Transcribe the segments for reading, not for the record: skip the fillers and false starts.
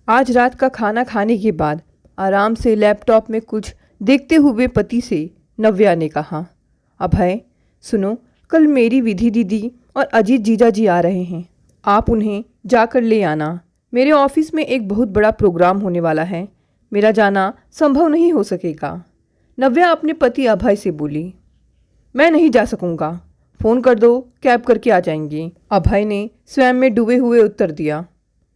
आज रात का खाना खाने के बाद आराम से लैपटॉप में कुछ देखते हुए पति से नव्या ने कहा, अभय सुनो, कल मेरी विधि दीदी और अजीत जीजा जी आ रहे हैं। आप उन्हें जाकर ले आना। मेरे ऑफिस में एक बहुत बड़ा प्रोग्राम होने वाला है, मेरा जाना संभव नहीं हो सकेगा। नव्या अपने पति अभय से बोली, मैं नहीं जा सकूंगा, फ़ोन कर दो, कैब करके आ जाएंगी। अभय ने स्वयं में डूबे हुए उत्तर दिया,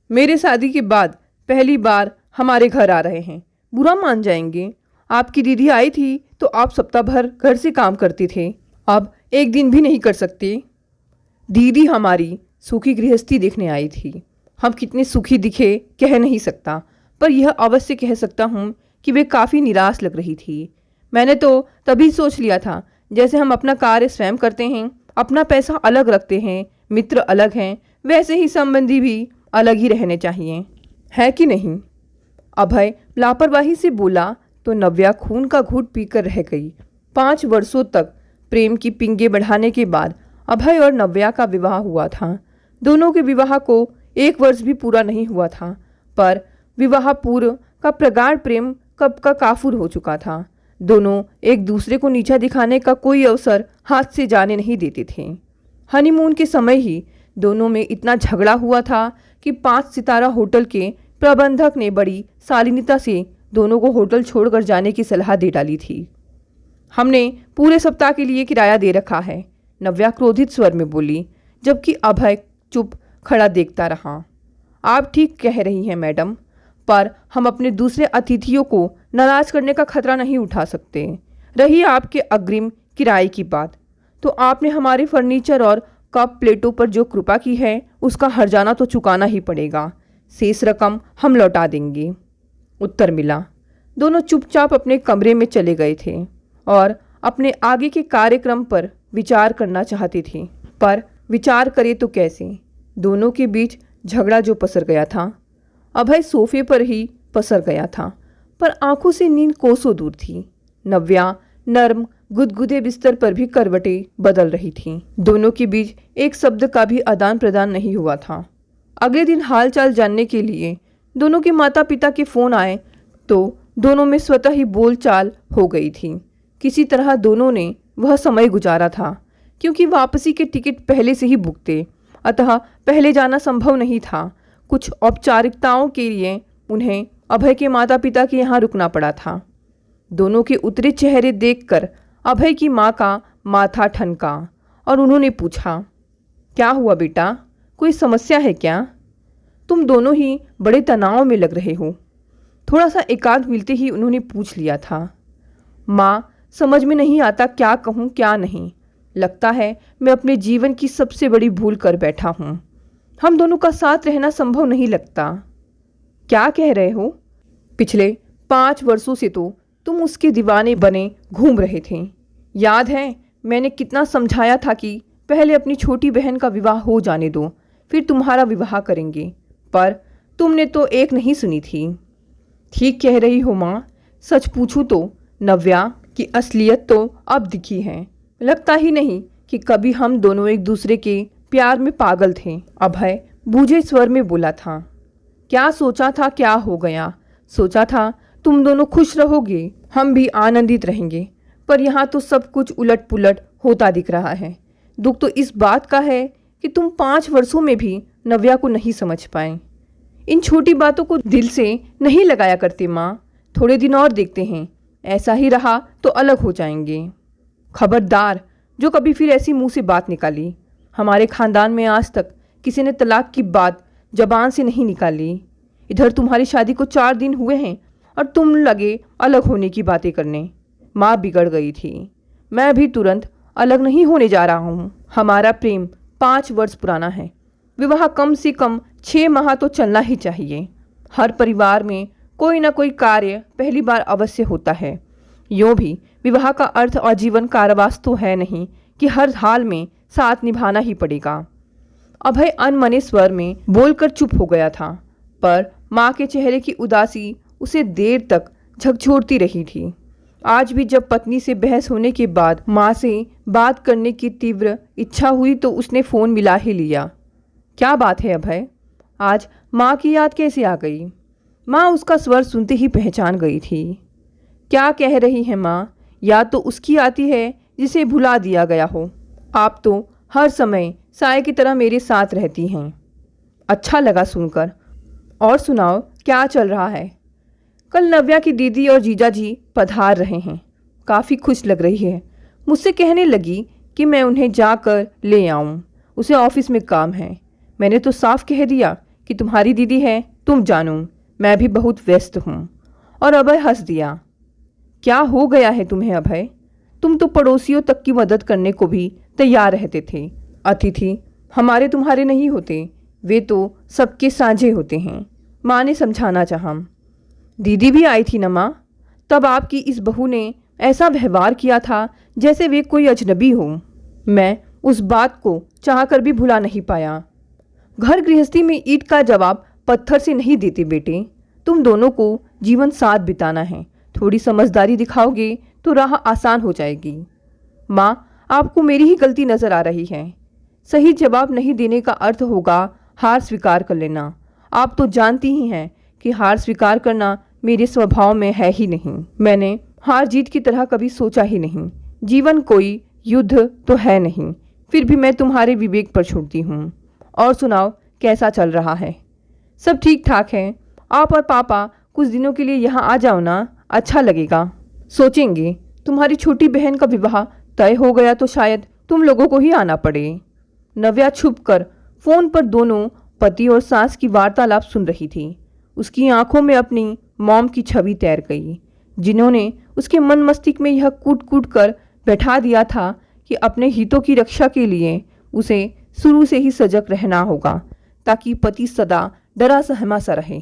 मेरे शादी के बाद पहली बार हमारे घर आ रहे हैं, बुरा मान जाएंगे। आपकी दीदी आई थी तो आप सप्ताह भर घर से काम करते थे, अब एक दिन भी नहीं कर सकते। दीदी हमारी सुखी गृहस्थी देखने आई थी। हम कितने सुखी दिखे कह नहीं सकता, पर यह अवश्य कह सकता हूँ कि वे काफ़ी निराश लग रही थी। मैंने तो तभी सोच लिया था, जैसे हम अपना कार्य स्वयं करते हैं, अपना पैसा अलग रखते हैं, मित्र अलग हैं, वैसे ही संबंधी भी अलग ही रहने चाहिए, है कि नहीं। अभय लापरवाही से बोला तो नव्या खून का घूंट पीकर रह गई। 5 वर्षों तक प्रेम की पिंगे बढ़ाने के बाद अभय और नव्या का विवाह हुआ था। दोनों के विवाह को 1 वर्ष भी पूरा नहीं हुआ था, पर विवाह पूर्व का प्रगाढ़ प्रेम कब का काफूर हो चुका था। दोनों एक दूसरे को नीचा दिखाने का कोई अवसर हाथ से जाने नहीं देते थे। हनीमून के समय ही दोनों में इतना झगड़ा हुआ था कि 5 सितारा होटल के प्रबंधक ने बड़ी शालीनता से दोनों को होटल छोड़कर जाने की सलाह दे डाली थी। हमने पूरे सप्ताह के लिए किराया दे रखा है, नव्या क्रोधित स्वर में बोली, जबकि अभय चुप खड़ा देखता रहा। आप ठीक कह रही हैं मैडम, पर हम अपने दूसरे अतिथियों को नाराज करने का खतरा नहीं उठा सकते। रही आपके अग्रिम किराए की बात, तो आपने हमारे फर्नीचर और कप प्लेटों पर जो कृपा की है उसका हर्जाना तो चुकाना ही पड़ेगा। शेष रकम हम लौटा देंगे। उत्तर मिला। दोनों चुपचाप अपने कमरे में चले गए थे और अपने आगे के कार्यक्रम पर विचार करना चाहते थे, पर विचार करे तो कैसे। दोनों के बीच झगड़ा जो पसर गया था, अभय सोफे पर ही पसर गया था, पर आंखों से नींद कोसों दूर थी। नव्या नर्म गुदगुदे बिस्तर पर भी करवटें बदल रही थीं। दोनों के बीच एक शब्द का भी आदान प्रदान नहीं हुआ था। अगले दिन हालचाल जानने के लिए दोनों के माता पिता के फ़ोन आए तो दोनों में स्वतः ही बोलचाल हो गई थी। किसी तरह दोनों ने वह समय गुजारा था, क्योंकि वापसी के टिकट पहले से ही बुक थे, अतः पहले जाना संभव नहीं था। कुछ औपचारिकताओं के लिए उन्हें अभय के माता पिता के यहाँ रुकना पड़ा था। दोनों के उतरे चेहरे देखकर अभय की माँ का माथा ठनका और उन्होंने पूछा, क्या हुआ बेटा, कोई समस्या है क्या? तुम दोनों ही बड़े तनाव में लग रहे हो। थोड़ा सा एकांत मिलते ही उन्होंने पूछ लिया था। माँ, समझ में नहीं आता क्या कहूँ क्या नहीं। लगता है मैं अपने जीवन की सबसे बड़ी भूल कर बैठा हूँ। हम दोनों का साथ रहना संभव नहीं लगता। क्या कह रहे हो? पिछले 5 वर्षों से तो तुम उसके दीवाने बने घूम रहे थे। याद है मैंने कितना समझाया था कि पहले अपनी छोटी बहन का विवाह हो जाने दो, फिर तुम्हारा विवाह करेंगे, पर तुमने तो एक नहीं सुनी थी। ठीक कह रही हो माँ, सच पूछूं तो नव्या की असलियत तो अब दिखी है। लगता ही नहीं कि कभी हम दोनों एक दूसरे के प्यार में पागल थे। अभय बूझे स्वर में बोला था। क्या सोचा था क्या हो गया? सोचा था तुम दोनों खुश रहोगे, हम भी आनंदित रहेंगे, पर यहाँ तो सब कुछ उलट पुलट होता दिख रहा है। दुख तो इस बात का है कि तुम 5 वर्षों में भी नव्या को नहीं समझ पाए। इन छोटी बातों को दिल से नहीं लगाया करते माँ। थोड़े दिन और देखते हैं, ऐसा ही रहा तो अलग हो जाएंगे। खबरदार जो कभी फिर ऐसी मुंह से बात निकाली। हमारे खानदान में आज तक किसी ने तलाक की बात जबान से नहीं निकाली। इधर तुम्हारी शादी को 4 दिन हुए हैं और तुम लगे अलग होने की बातें करने। माँ बिगड़ गई थी। मैं भी तुरंत अलग नहीं होने जा रहा हूँ। हमारा प्रेम 5 वर्ष पुराना है। विवाह कम से कम 6 माह तो चलना ही चाहिए। हर परिवार में कोई ना कोई कार्य पहली बार अवश्य होता है। यूँ भी विवाह का अर्थ आजीवन कारावास तो है नहीं कि हर हाल में साथ निभाना ही पड़ेगा। अभय अनमने स्वर में बोलकर चुप हो गया था, पर माँ के चेहरे की उदासी उसे देर तक झकझोरती रही थी। आज भी जब पत्नी से बहस होने के बाद माँ से बात करने की तीव्र इच्छा हुई तो उसने फ़ोन मिला ही लिया। क्या बात है अभय, आज माँ की याद कैसे आ गई? माँ उसका स्वर सुनते ही पहचान गई थी। क्या कह रही हैं माँ? याद तो उसकी आती है जिसे भुला दिया गया हो। आप तो हर समय साए की तरह मेरे साथ रहती हैं। अच्छा लगा सुनकर। और सुनाओ, क्या चल रहा है? कल नव्या की दीदी और जीजा जी पधार रहे हैं। काफ़ी खुश लग रही है। मुझसे कहने लगी कि मैं उन्हें जाकर ले आऊं। उसे ऑफिस में काम है। मैंने तो साफ कह दिया कि तुम्हारी दीदी है, तुम जानो, मैं भी बहुत व्यस्त हूँ। और अभय हंस दिया। क्या हो गया है तुम्हें अभय? तुम तो पड़ोसियों तक की मदद करने को भी तैयार रहते थे। अतिथि हमारे तुम्हारे नहीं होते, वे तो सबके साझे होते हैं, माँ ने समझाना चाहा। दीदी भी आई थी न माँ? तब आपकी इस बहू ने ऐसा व्यवहार किया था जैसे वे कोई अजनबी हो। मैं उस बात को चाहकर भी भुला नहीं पाया। घर गृहस्थी में ईंट का जवाब पत्थर से नहीं देते बेटे। तुम दोनों को जीवन साथ बिताना है। थोड़ी समझदारी दिखाओगे तो राह आसान हो जाएगी। माँ, आपको मेरी ही गलती नजर आ रही है। सही जवाब नहीं देने का अर्थ होगा हार स्वीकार कर लेना। आप तो जानती ही हैं कि हार स्वीकार करना मेरे स्वभाव में है ही नहीं। मैंने हार जीत की तरह कभी सोचा ही नहीं। जीवन कोई युद्ध तो है नहीं। फिर भी मैं तुम्हारे विवेक पर छोड़ती हूँ। और सुनाओ, कैसा चल रहा है? सब ठीक ठाक है। आप और पापा कुछ दिनों के लिए यहाँ आ जाओ ना, अच्छा लगेगा। सोचेंगे। तुम्हारी छोटी बहन का विवाह तय हो गया तो शायद तुम लोगों को ही आना पड़े। नव्या छुपकर फोन पर दोनों पति और सास की वार्तालाप सुन रही थी। उसकी आंखों में अपनी मॉम की छवि तैर गई, जिन्होंने उसके मन मस्तिष्क में यह कूट कूट कर बैठा दिया था कि अपने हितों की रक्षा के लिए उसे शुरू से ही सजग रहना होगा, ताकि पति सदा डरा सहमा सा रहे।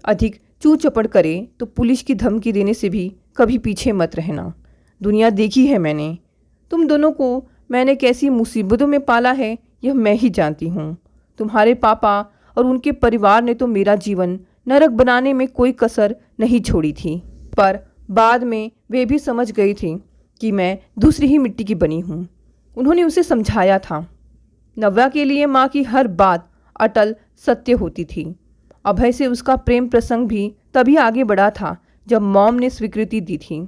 अधिक चू चपड़ करे तो पुलिस की धमकी देने से भी कभी पीछे मत रहना। दुनिया देखी है मैंने। तुम दोनों को मैंने कैसी मुसीबतों में पाला है यह मैं ही जानती हूँ। तुम्हारे पापा और उनके परिवार ने तो मेरा जीवन नरक बनाने में कोई कसर नहीं छोड़ी थी, पर बाद में वे भी समझ गई थी कि मैं दूसरी ही मिट्टी की बनी हूँ। उन्होंने उसे समझाया था। नव्या के लिए माँ की हर बात अटल सत्य होती थी। अभय से उसका प्रेम प्रसंग भी तभी आगे बढ़ा था जब मॉम ने स्वीकृति दी थी।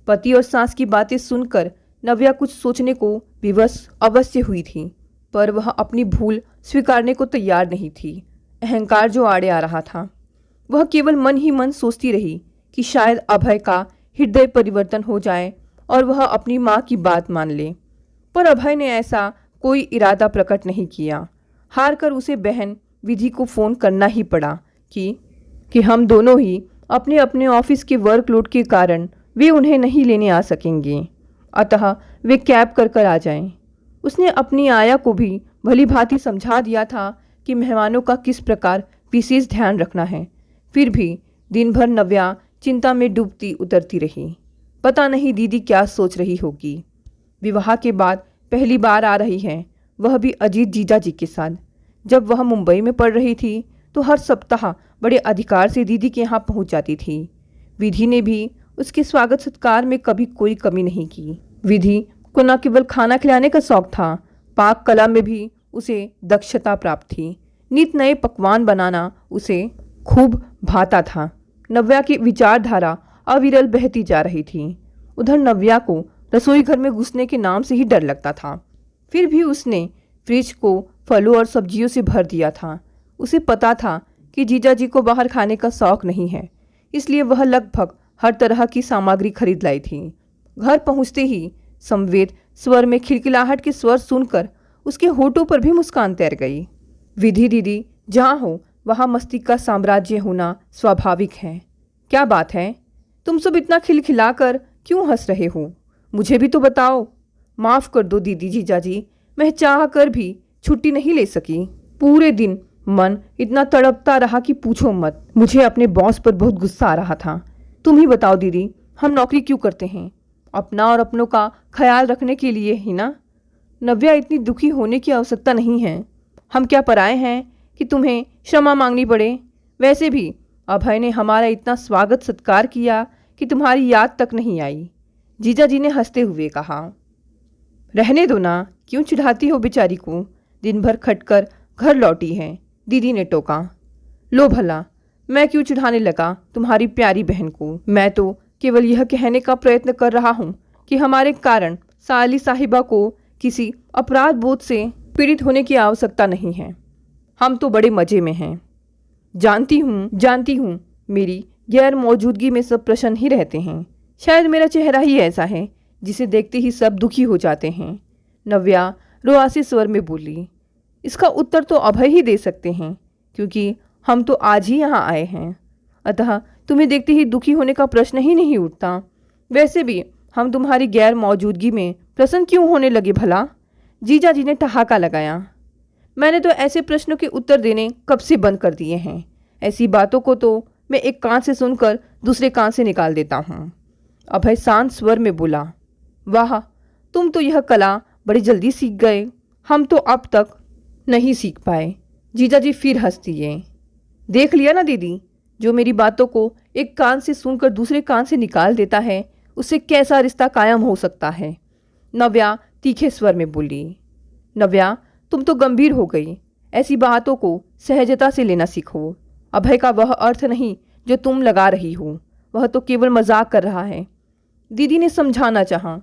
पति और सास की बातें सुनकर नव्या कुछ सोचने को विवश अवश्य हुई थी, पर वह अपनी भूल स्वीकारने को तैयार नहीं थी। अहंकार जो आड़े आ रहा था, वह केवल मन ही मन सोचती रही कि शायद अभय का हृदय परिवर्तन हो जाए और वह अपनी माँ की बात मान ले। पर अभय ने ऐसा कोई इरादा प्रकट नहीं किया। हार कर उसे बहन विधि को फ़ोन करना ही पड़ा कि हम दोनों ही अपने अपने ऑफिस के वर्कलोड के कारण वे उन्हें नहीं लेने आ सकेंगे, अतः वे कैब कर आ जाएं। उसने अपनी आया को भी भली भांति समझा दिया था कि मेहमानों का किस प्रकार विशेष ध्यान रखना है। फिर भी दिन भर नव्या चिंता में डूबती उतरती रही। पता नहीं दीदी क्या सोच रही होगी। विवाह के बाद पहली बार आ रही है, वह भी अजीत जीजा जी के साथ। जब वह मुंबई में पढ़ रही थी तो हर सप्ताह बड़े अधिकार से दीदी के यहाँ पहुँच जाती थी। विधि ने भी उसके स्वागत सत्कार में कभी कोई कमी नहीं की। विधि को न केवल खाना खिलाने का शौक था, पाक कला में भी उसे दक्षता प्राप्त थी। नित नए पकवान बनाना उसे खूब भाता था। नव्या की विचारधारा अविरल बहती जा रही थी। उधर नव्या को रसोई घर में घुसने के नाम से ही डर लगता था। फिर भी उसने फ्रिज को फलों और सब्जियों से भर दिया था। उसे पता था कि जीजा जी को बाहर खाने का शौक नहीं है, इसलिए वह लगभग हर तरह की सामग्री खरीद लाई थी। घर पहुंचते ही संवेद स्वर में खिलखिलाहट के स्वर सुनकर उसके होठों पर भी मुस्कान तैर गई। विधि दीदी जहाँ हो वहाँ मस्ती का साम्राज्य होना स्वाभाविक है। क्या बात है, तुम सब इतना खिलखिलाकर क्यों हंस रहे हो? मुझे भी तो बताओ। माफ़ कर दो दीदी जीजा जी, मैं चाह कर भी छुट्टी नहीं ले सकी। पूरे दिन मन इतना तड़पता रहा कि पूछो मत। मुझे अपने बॉस पर बहुत गुस्सा आ रहा था। तुम ही बताओ दीदी, हम नौकरी क्यों करते हैं? अपना और अपनों का ख्याल रखने के लिए ही ना। नव्या, इतनी दुखी होने की आवश्यकता नहीं है। हम क्या पराए हैं कि तुम्हें क्षमा मांगनी पड़े? वैसे भी अभय ने हमारा इतना स्वागत सत्कार किया कि तुम्हारी याद तक नहीं आई। जीजा जी ने हंसते हुए कहा। रहने दो ना, क्यों चिढ़ाती हो बेचारी को? दिन भर खटकर घर लौटी है, दीदी ने टोका। लो भला, मैं क्यों चिढ़ाने लगा तुम्हारी प्यारी बहन को? मैं तो केवल यह कहने का प्रयत्न कर रहा हूँ कि हमारे कारण साली साहिबा को किसी अपराध बोध से पीड़ित होने की आवश्यकता नहीं है। हम तो बड़े मज़े में हैं। जानती हूँ मेरी गैर मौजूदगी में सब प्रसन्न ही रहते हैं। शायद मेरा चेहरा ही ऐसा है जिसे देखते ही सब दुखी हो जाते हैं। नव्या रुआसी स्वर में बोली। इसका उत्तर तो अभय ही दे सकते हैं, क्योंकि हम तो आज ही यहाँ आए हैं। अतः तुम्हें देखते ही दुखी होने का प्रश्न ही नहीं उठता। वैसे भी हम तुम्हारी गैर मौजूदगी में प्रसन्न क्यों होने लगे भला? जीजा जी ने ठहाका लगाया। मैंने तो ऐसे प्रश्नों के उत्तर देने कब से बंद कर दिए हैं। ऐसी बातों को तो मैं एक कान से सुनकर दूसरे कान से निकाल देता हूँ। अभय शांत स्वर में बोला। वाह, तुम तो यह कला बड़ी जल्दी सीख गए। हम तो अब तक नहीं सीख पाए। जीजा जी फिर हंस दिए। देख लिया ना दीदी, जो मेरी बातों को एक कान से सुनकर दूसरे कान से निकाल देता है उससे कैसा रिश्ता कायम हो सकता है? नव्या तीखे स्वर में बोली। नव्या, तुम तो गंभीर हो गई। ऐसी बातों को सहजता से लेना सीखो। अभय का वह अर्थ नहीं जो तुम लगा रही हो, वह तो केवल मजाक कर रहा है। दीदी ने समझाना चाहा।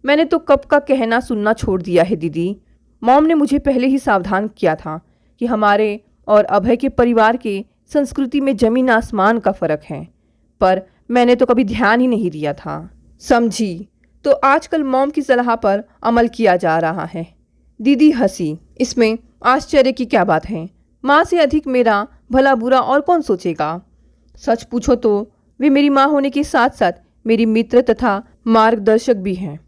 मैंने तो कब का कहना सुनना छोड़ दिया है दीदी। मॉम ने मुझे पहले ही सावधान किया था कि हमारे और अभय के परिवार के संस्कृति में जमीन आसमान का फर्क है, पर मैंने तो कभी ध्यान ही नहीं दिया था। समझी, तो आजकल मॉम की सलाह पर अमल किया जा रहा है। दीदी हंसी। इसमें आश्चर्य की क्या बात है? माँ से अधिक मेरा भला बुरा और कौन सोचेगा? सच पूछो तो वे मेरी माँ होने के साथ साथ मेरी मित्र तथा मार्गदर्शक भी हैं।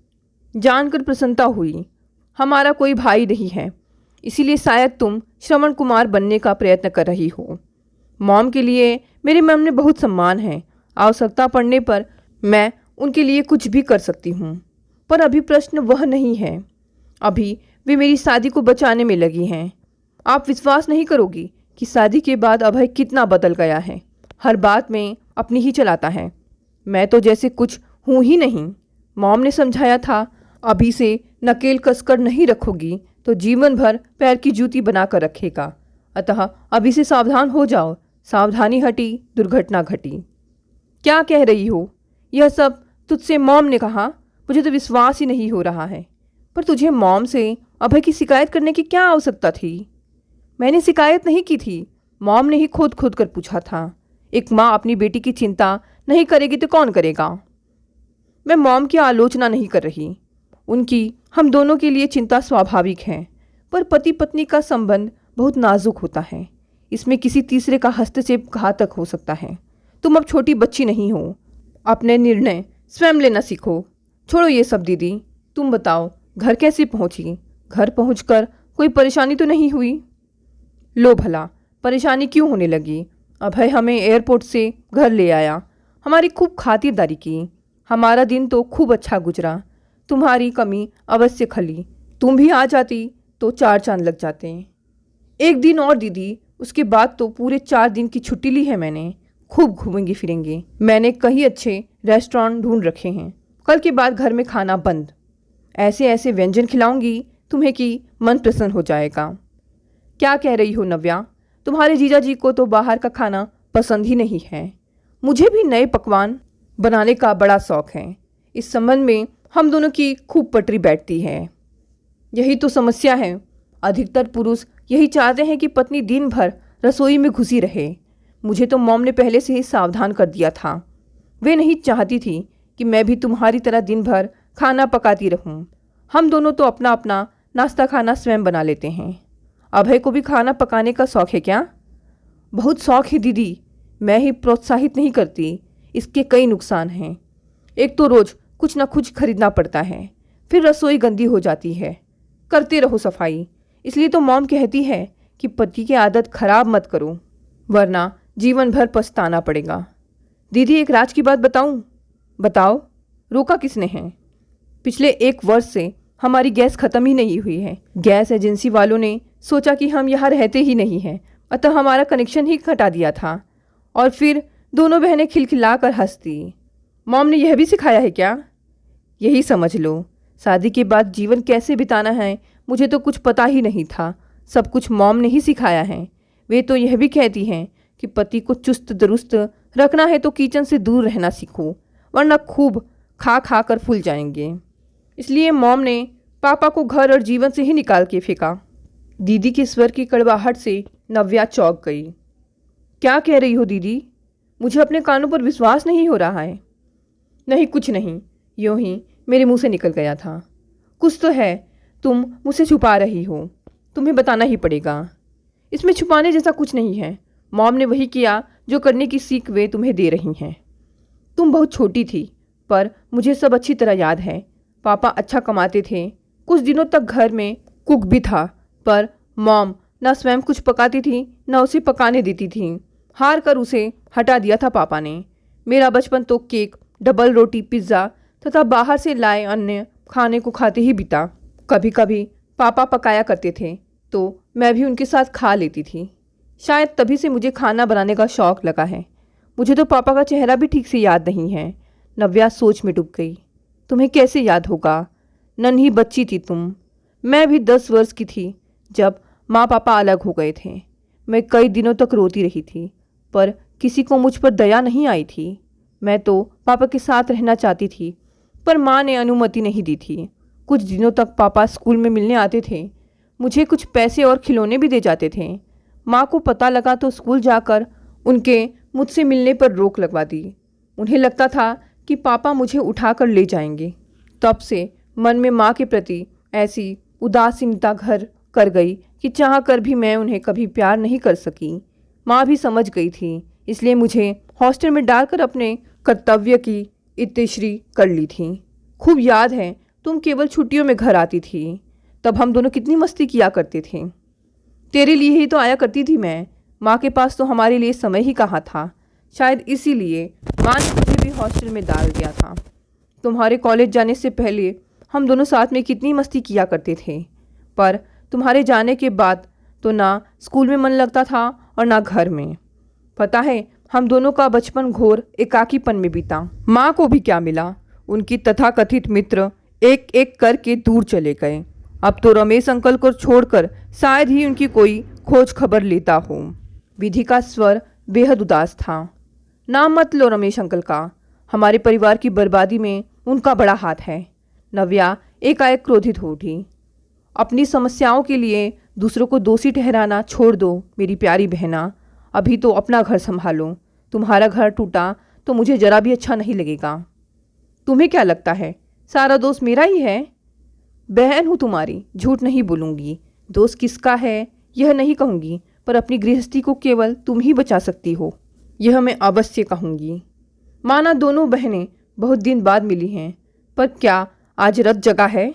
जानकर प्रसन्नता हुई। हमारा कोई भाई नहीं है, इसीलिए शायद तुम श्रवण कुमार बनने का प्रयत्न कर रही हो। मॉम के लिए मेरे मन में बहुत सम्मान है। आवश्यकता पड़ने पर मैं उनके लिए कुछ भी कर सकती हूँ, पर अभी प्रश्न वह नहीं है। अभी वे मेरी शादी को बचाने में लगी हैं। आप विश्वास नहीं करोगी कि शादी के बाद अभय कितना बदल गया है। हर बात में अपनी ही चलाता है। मैं तो जैसे कुछ हूँ ही नहीं। मॉम ने समझाया था, अभी से नकेल कसकर नहीं रखोगी तो जीवन भर पैर की जूती बनाकर रखेगा। अतः अभी से सावधान हो जाओ। सावधानी हटी, दुर्घटना घटी। क्या कह रही हो? यह सब तुझसे मॉम ने कहा? मुझे तो विश्वास ही नहीं हो रहा है। पर तुझे मॉम से अभय की शिकायत करने की क्या आवश्यकता थी? मैंने शिकायत नहीं की थी, मॉम ने ही खोद खोद कर पूछा था। एक माँ अपनी बेटी की चिंता नहीं करेगी तो कौन करेगा? मैं मॉम की आलोचना नहीं कर रही। उनकी हम दोनों के लिए चिंता स्वाभाविक है, पर पति पत्नी का संबंध बहुत नाजुक होता है। इसमें किसी तीसरे का हस्तक्षेप घातक हो सकता है। तुम अब छोटी बच्ची नहीं हो। अपने निर्णय स्वयं लेना सीखो। छोड़ो ये सब दीदी, तुम बताओ घर कैसे पहुंची? घर पहुंचकर कोई परेशानी तो नहीं हुई? लो भला, परेशानी क्यों होने लगी? अभय हमें एयरपोर्ट से घर ले आया, हमारी खूब खातिरदारी की। हमारा दिन तो खूब अच्छा गुजरा। तुम्हारी कमी अवश्य खली। तुम भी आ जाती तो 4 चांद लग जाते। एक दिन और दीदी, उसके बाद तो पूरे 4 दिन की छुट्टी ली है मैंने। खूब घूमेंगे फिरेंगे। मैंने कई अच्छे रेस्टोरेंट ढूंढ रखे हैं। कल के बाद घर में खाना बंद। ऐसे ऐसे व्यंजन खिलाऊंगी तुम्हें कि मन प्रसन्न हो जाएगा। क्या कह रही हो नव्या? तुम्हारे जीजा जी को तो बाहर का खाना पसंद ही नहीं है। मुझे भी नए पकवान बनाने का बड़ा शौक है। इस संबंध में हम दोनों की खूब पटरी बैठती है। यही तो समस्या है। अधिकतर पुरुष यही चाहते हैं कि पत्नी दिन भर रसोई में घुसी रहे। मुझे तो मॉम ने पहले से ही सावधान कर दिया था। वे नहीं चाहती थी कि मैं भी तुम्हारी तरह दिन भर खाना पकाती रहूं। हम दोनों तो अपना अपना नाश्ता खाना स्वयं बना लेते हैं। अभय को भी खाना पकाने का शौक है क्या? बहुत शौक है दीदी, मैं ही प्रोत्साहित नहीं करती। इसके कई नुकसान हैं। एक तो रोज़ कुछ ना कुछ खरीदना पड़ता है, फिर रसोई गंदी हो जाती है। करते रहो सफाई। इसलिए तो मॉम कहती है कि पति की आदत खराब मत करो, वरना जीवन भर पछताना पड़ेगा। दीदी, एक राज की बात बताऊं? बताओ। रोका किसने है? पिछले 1 वर्ष से हमारी गैस खत्म ही नहीं हुई है। गैस एजेंसी वालों ने सोचा कि हम यहाँ रहते ही नहीं हैं, अतः हमारा कनेक्शन ही हटा दिया था। और फिर दोनों बहनें खिलखिला कर हंसती। मॉम ने यह भी सिखाया है क्या? यही समझ लो। शादी के बाद जीवन कैसे बिताना है मुझे तो कुछ पता ही नहीं था। सब कुछ मॉम ने ही सिखाया है। वे तो यह भी कहती हैं कि पति को चुस्त दुरुस्त रखना है तो किचन से दूर रहना सीखो, वरना खूब खा खा कर फूल जाएंगे। इसलिए मॉम ने पापा को घर और जीवन से ही निकाल के फेंका। दीदी के स्वर की कड़वाहट से नव्या चौंक गई। क्या कह रही हो दीदी? मुझे अपने कानों पर विश्वास नहीं हो रहा है। नहीं, कुछ नहीं, यूं ही मेरे मुंह से निकल गया था। कुछ तो है, तुम मुझसे छुपा रही हो, तुम्हें बताना ही पड़ेगा। इसमें छुपाने जैसा कुछ नहीं है। मॉम ने वही किया जो करने की सीख वे तुम्हें दे रही हैं। तुम बहुत छोटी थी, पर मुझे सब अच्छी तरह याद है। पापा अच्छा कमाते थे, कुछ दिनों तक घर में कुक भी था, पर मॉम न स्वयं कुछ पकाती थी न उसे पकाने देती थी। हार कर उसे हटा दिया था पापा ने। मेरा बचपन तो केक, डबल रोटी, पिज्ज़ा तथा बाहर से लाए अन्य खाने को खाते ही बीता। कभी कभी पापा पकाया करते थे तो मैं भी उनके साथ खा लेती थी। शायद तभी से मुझे खाना बनाने का शौक़ लगा है। मुझे तो पापा का चेहरा भी ठीक से याद नहीं है। नव्या सोच में डूब गई। तुम्हें कैसे याद होगा? नन्ही बच्ची थी तुम। मैं भी 10 वर्ष की थी जब माँ पापा अलग हो गए थे। मैं कई दिनों तक रोती रही थी, पर किसी को मुझ पर दया नहीं आई थी। मैं तो पापा के साथ रहना चाहती थी, पर माँ ने अनुमति नहीं दी थी। कुछ दिनों तक पापा स्कूल में मिलने आते थे, मुझे कुछ पैसे और खिलौने भी दे जाते थे। माँ को पता लगा तो स्कूल जाकर उनके मुझसे मिलने पर रोक लगवा दी। उन्हें लगता था कि पापा मुझे उठाकर ले जाएंगे। तब से मन में माँ के प्रति ऐसी उदासीनता घर कर गई कि चाह कर भी मैं उन्हें कभी प्यार नहीं कर सकी। माँ भी समझ गई थी, इसलिए मुझे हॉस्टल में डालकर अपने कर्तव्य की इत्यश्री कर ली थी। खूब याद है, तुम केवल छुट्टियों में घर आती थी, तब हम दोनों कितनी मस्ती किया करते थे। तेरे लिए ही तो आया करती थी मैं। माँ के पास तो हमारे लिए समय ही कहाँ था। शायद इसीलिए माँ ने मुझे भी हॉस्टल में डाल दिया था। तुम्हारे कॉलेज जाने से पहले हम दोनों साथ में कितनी मस्ती किया करते थे, पर तुम्हारे जाने के बाद तो ना स्कूल में मन लगता था और ना घर में। पता है, हम दोनों का बचपन घोर एकाकीपन में बीता। माँ को भी क्या मिला, उनकी तथाकथित मित्र एक एक करके दूर चले गए। अब तो रमेश अंकल को छोड़कर शायद ही उनकी कोई खोज खबर लेता हो। विधि का स्वर बेहद उदास था। नाम मत लो रमेश अंकल का, हमारे परिवार की बर्बादी में उनका बड़ा हाथ है। नव्या एकाएक क्रोधित हो उठी। अपनी समस्याओं के लिए दूसरों को दोषी ठहराना छोड़ दो मेरी प्यारी बहना। अभी तो अपना घर संभालो। तुम्हारा घर टूटा तो मुझे जरा भी अच्छा नहीं लगेगा। तुम्हें क्या लगता है सारा दोष मेरा ही है? बहन हूँ तुम्हारी, झूठ नहीं बोलूँगी। दोष किसका है यह नहीं कहूँगी, पर अपनी गृहस्थी को केवल तुम ही बचा सकती हो, यह मैं अवश्य कहूँगी। माना दोनों बहनें बहुत दिन बाद मिली हैं, पर क्या आज रत जगा है?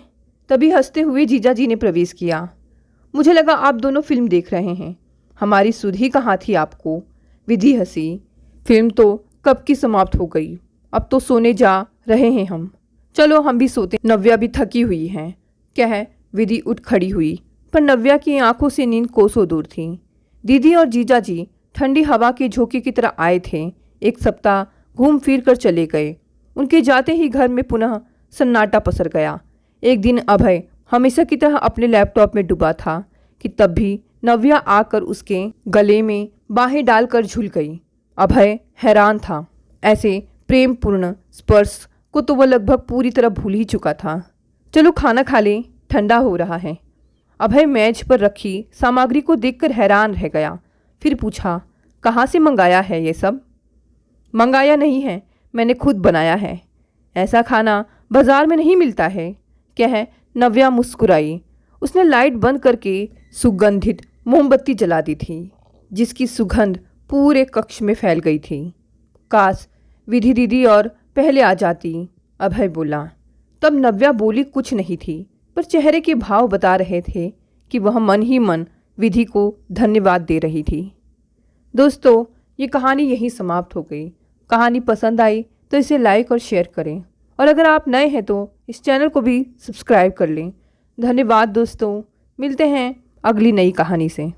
तभी हंसते हुए जीजा जी ने प्रवेश किया। मुझे लगा आप दोनों फिल्म देख रहे हैं। हमारी सुधि कहाँ थी आपको? विधि हंसी। फिल्म तो कब की समाप्त हो गई, अब तो सोने जा रहे हैं हम। चलो हम भी सोते। नव्या भी थकी हुई है, कह विधि उठ खड़ी हुई, पर नव्या की आंखों से नींद कोसों दूर थी। दीदी और जीजा जी ठंडी हवा के झोंके की तरह आए थे। एक सप्ताह घूम फिर कर चले गए। उनके जाते ही घर में पुनः सन्नाटा पसर गया। एक दिन अभय हमेशा की तरह अपने लैपटॉप में डूबा था कि तब भी नव्या आकर उसके गले में बाहें डालकर झूल गई। अभय हैरान था। ऐसे प्रेमपूर्ण स्पर्श को तो वह लगभग पूरी तरह भूल ही चुका था। चलो खाना खा लें, ठंडा हो रहा है। अभय मेज पर रखी सामग्री को देखकर हैरान रह गया। फिर पूछा, कहाँ से मंगाया है ये सब? मंगाया नहीं है, मैंने खुद बनाया है। ऐसा खाना बाजार में नहीं मिलता है, कह नव्या मुस्कुराई। उसने लाइट बंद करके सुगंधित मोमबत्ती जला दी थी, जिसकी सुगंध पूरे कक्ष में फैल गई थी। काश विधि दीदी और पहले आ जाती, अभय बोला। तब नव्या बोली कुछ नहीं थी, पर चेहरे के भाव बता रहे थे कि वह मन ही मन विधि को धन्यवाद दे रही थी। दोस्तों, ये कहानी यहीं समाप्त हो गई। कहानी पसंद आई तो इसे लाइक और शेयर करें, और अगर आप नए हैं तो इस चैनल को भी सब्सक्राइब कर लें। धन्यवाद दोस्तों, मिलते हैं अगली नई कहानी से।